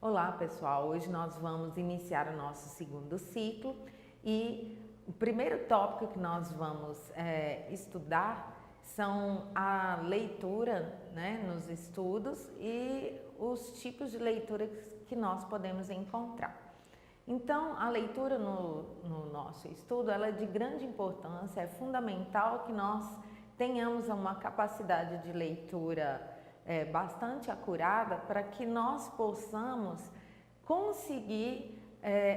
Olá pessoal, hoje nós vamos iniciar o nosso segundo ciclo e o primeiro tópico que nós vamos estudar são a leitura, nos estudos e os tipos de leitura que nós podemos encontrar. Então, a leitura no nosso estudo ela é de grande importância, é fundamental que nós tenhamos uma capacidade de leitura bastante acurada para que nós possamos conseguir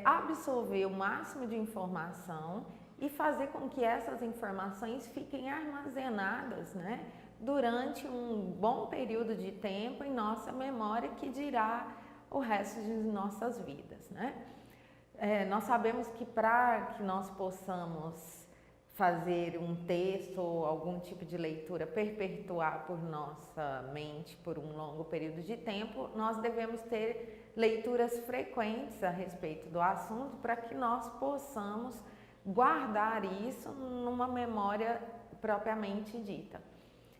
absorver o máximo de informação e fazer com que essas informações fiquem armazenadas, durante um bom período de tempo em nossa memória, que dirá o resto de nossas vidas, nós sabemos que para que nós possamos fazer um texto ou algum tipo de leitura perpetuar por nossa mente por um longo período de tempo, nós devemos ter leituras frequentes a respeito do assunto para que nós possamos guardar isso numa memória propriamente dita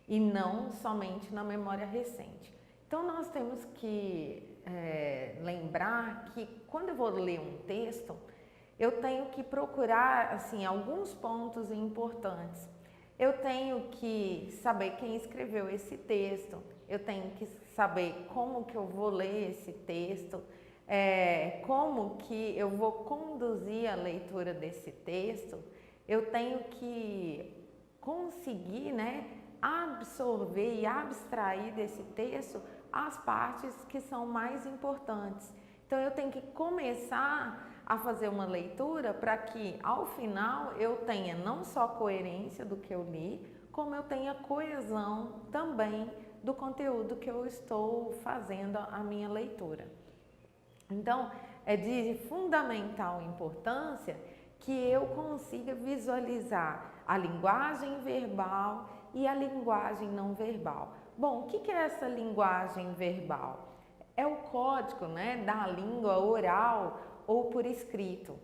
e não somente na memória recente. Então nós temos que lembrar que quando eu vou ler um texto, eu tenho que procurar alguns pontos importantes. Eu tenho que saber quem escreveu esse texto, eu tenho que saber como que eu vou ler esse texto, como que eu vou conduzir a leitura desse texto, eu tenho que conseguir absorver e abstrair desse texto as partes que são mais importantes. Então eu tenho que começar a fazer uma leitura para que ao final eu tenha não só coerência do que eu li, como eu tenha coesão também do conteúdo que eu estou fazendo a minha leitura. Então é de fundamental importância que eu consiga visualizar a linguagem verbal e a linguagem não verbal. Bom, o que é essa linguagem verbal? É o código da língua oral ou por escrito.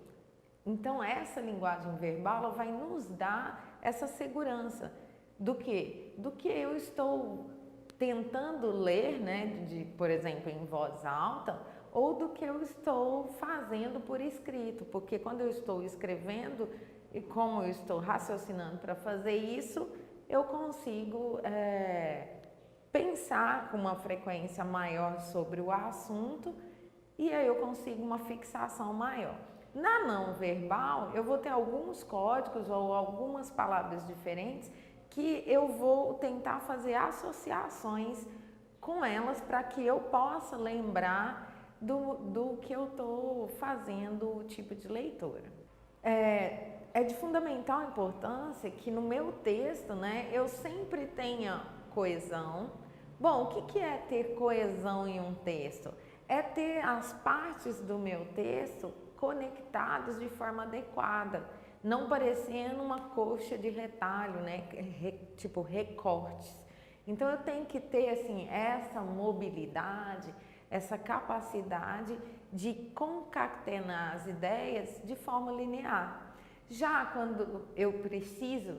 Então essa linguagem verbal ela vai nos dar essa segurança do que eu estou tentando ler, por exemplo, em voz alta, ou do que eu estou fazendo por escrito, porque quando eu estou escrevendo e como eu estou raciocinando para fazer isso, eu consigo pensar com uma frequência maior sobre o assunto e aí eu consigo uma fixação maior. Na não verbal, eu vou ter alguns códigos ou algumas palavras diferentes que eu vou tentar fazer associações com elas para que eu possa lembrar do que eu estou fazendo, o tipo de leitura. É de fundamental importância que no meu texto, eu sempre tenha coesão. Bom, o que é ter coesão em um texto? É ter as partes do meu texto conectadas de forma adequada, não parecendo uma coxa de retalho, tipo recortes. Então eu tenho que ter essa mobilidade, essa capacidade de concatenar as ideias de forma linear. Já quando eu preciso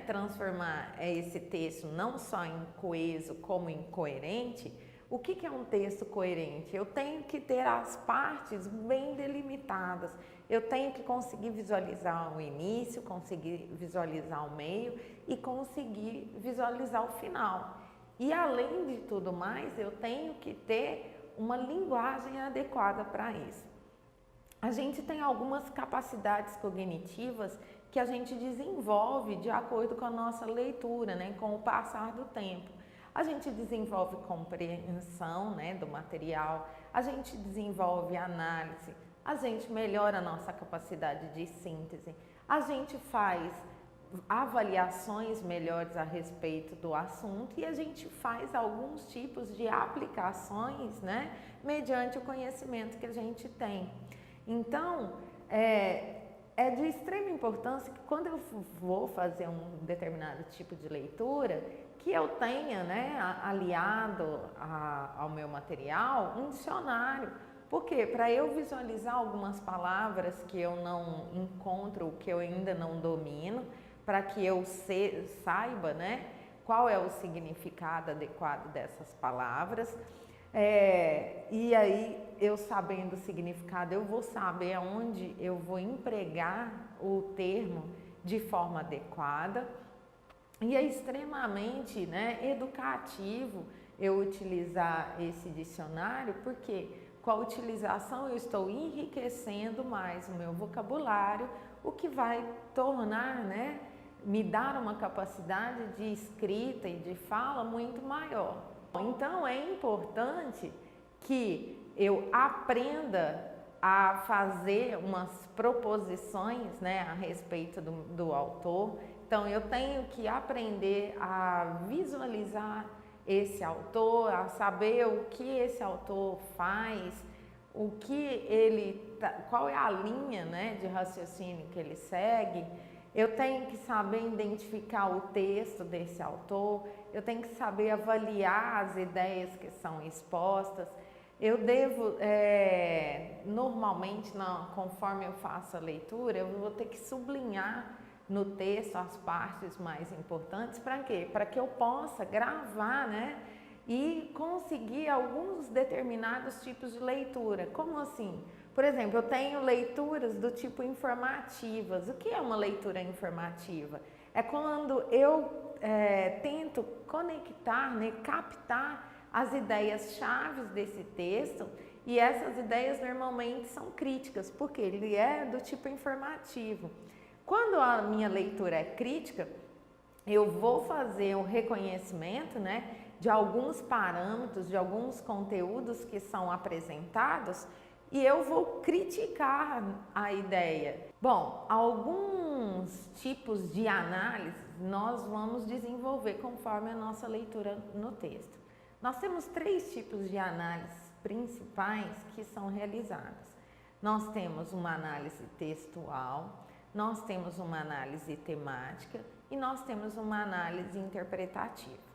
transformar esse texto não só em coeso como em coerente, o que é um texto coerente? Eu tenho que ter as partes bem delimitadas, eu tenho que conseguir visualizar o início, conseguir visualizar o meio e conseguir visualizar o final. E além de tudo mais, eu tenho que ter uma linguagem adequada para isso. A gente tem algumas capacidades cognitivas que a gente desenvolve de acordo com a nossa leitura, com o passar do tempo. A gente desenvolve compreensão do material, a gente desenvolve análise, a gente melhora a nossa capacidade de síntese, a gente faz avaliações melhores a respeito do assunto e a gente faz alguns tipos de aplicações, mediante o conhecimento que a gente tem. Então, é de extrema importância que quando eu vou fazer um determinado tipo de leitura, que eu tenha aliado ao meu material um dicionário, Por quê? Para eu visualizar algumas palavras que eu não encontro, que eu ainda não domino, para que eu saiba, né, qual é o significado adequado dessas palavras. E aí, eu sabendo o significado, eu vou saber aonde eu vou empregar o termo de forma adequada. E é extremamente, né, educativo eu utilizar esse dicionário, porque com a utilização eu estou enriquecendo mais o meu vocabulário, o que vai tornar, né, me dar uma capacidade de escrita e de fala muito maior. Então é importante que eu aprenda a fazer umas proposições, né, a respeito do autor. Então eu tenho que aprender a visualizar esse autor, a saber o que esse autor faz, o que ele, qual é a linha, né, de raciocínio que ele segue. Eu tenho que saber identificar o texto desse autor, eu tenho que saber avaliar as ideias que são expostas. Eu devo, normalmente, conforme eu faço a leitura, eu vou ter que sublinhar no texto as partes mais importantes. Para quê? Para que eu possa gravar, né, e conseguir alguns determinados tipos de leitura. Como assim? Por exemplo, eu tenho leituras do tipo informativas. O que é uma leitura informativa? É quando eu tento conectar, né, captar as ideias-chave desse texto, e essas ideias normalmente são críticas, porque ele é do tipo informativo. Quando a minha leitura é crítica, eu vou fazer um reconhecimento, né, de alguns parâmetros, de alguns conteúdos que são apresentados, e eu vou criticar a ideia. Bom, alguns tipos de análise nós vamos desenvolver conforme a nossa leitura no texto. Nós temos 3 tipos de análises principais que são realizadas. Nós temos uma análise textual, nós temos uma análise temática e nós temos uma análise interpretativa.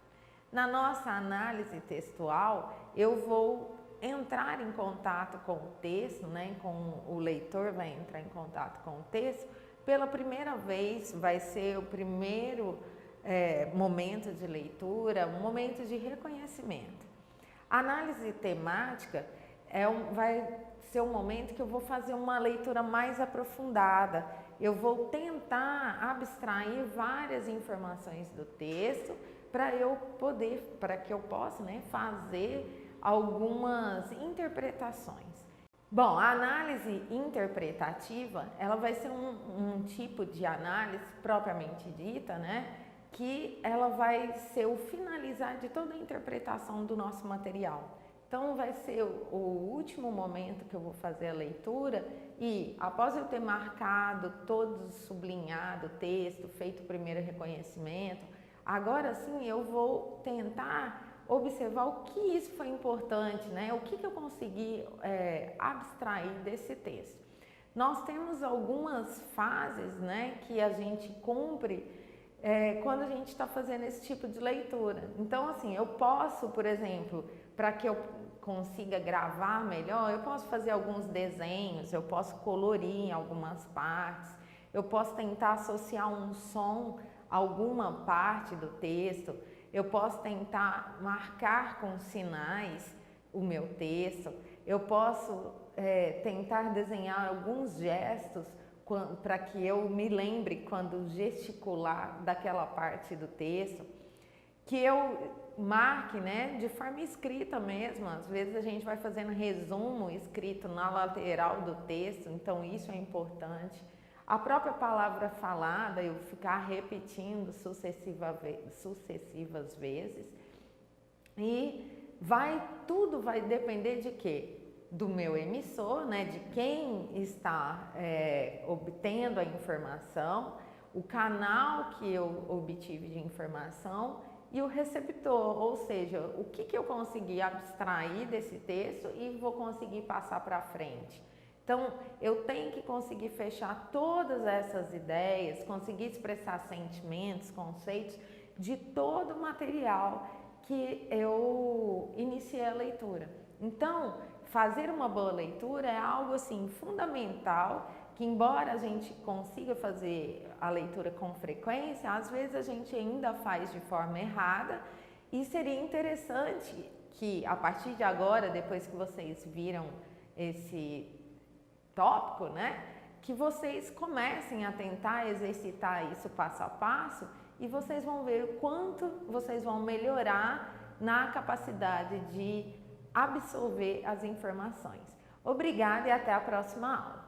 Na nossa análise textual, eu vou entrar em contato com o texto, né? O leitor vai entrar em contato com o texto. Pela primeira vez, vai ser o primeiro momento de leitura, um momento de reconhecimento. A análise temática vai ser um momento que eu vou fazer uma leitura mais aprofundada. Eu vou tentar abstrair várias informações do texto para que eu possa, né, fazer algumas interpretações. Bom, a análise interpretativa, ela vai ser um tipo de análise propriamente dita, né, que ela vai ser o finalizar de toda a interpretação do nosso material. Então vai ser o último momento que eu vou fazer a leitura, e após eu ter marcado, todo sublinhado o texto, feito o primeiro reconhecimento, agora sim eu vou tentar observar o que isso foi importante, né? O que eu consegui abstrair desse texto. Nós temos algumas fases, né, que a gente cumpre quando a gente está fazendo esse tipo de leitura. Então, assim, eu posso, por exemplo, para que eu consiga gravar melhor, eu posso fazer alguns desenhos, eu posso colorir em algumas partes, eu posso tentar associar um som a alguma parte do texto, eu posso tentar marcar com sinais o meu texto, eu posso tentar desenhar alguns gestos para que eu me lembre quando gesticular daquela parte do texto, que eu marque, né, de forma escrita mesmo. Às vezes a gente vai fazendo resumo escrito na lateral do texto, então isso é importante. A própria palavra falada, eu ficar repetindo sucessivas vezes. E tudo vai depender de quê? Do meu emissor, né, de quem está obtendo a informação, o canal que eu obtive de informação e o receptor, ou seja, o que eu consegui abstrair desse texto e vou conseguir passar para frente. Então, eu tenho que conseguir fechar todas essas ideias, conseguir expressar sentimentos, conceitos de todo o material que eu iniciei a leitura. Então, fazer uma boa leitura é algo assim fundamental, que embora a gente consiga fazer a leitura com frequência, às vezes a gente ainda faz de forma errada, e seria interessante que a partir de agora, depois que vocês viram esse tópico, né, que vocês comecem a tentar exercitar isso passo a passo, e vocês vão ver o quanto vocês vão melhorar na capacidade de absorver as informações. Obrigada e até a próxima aula.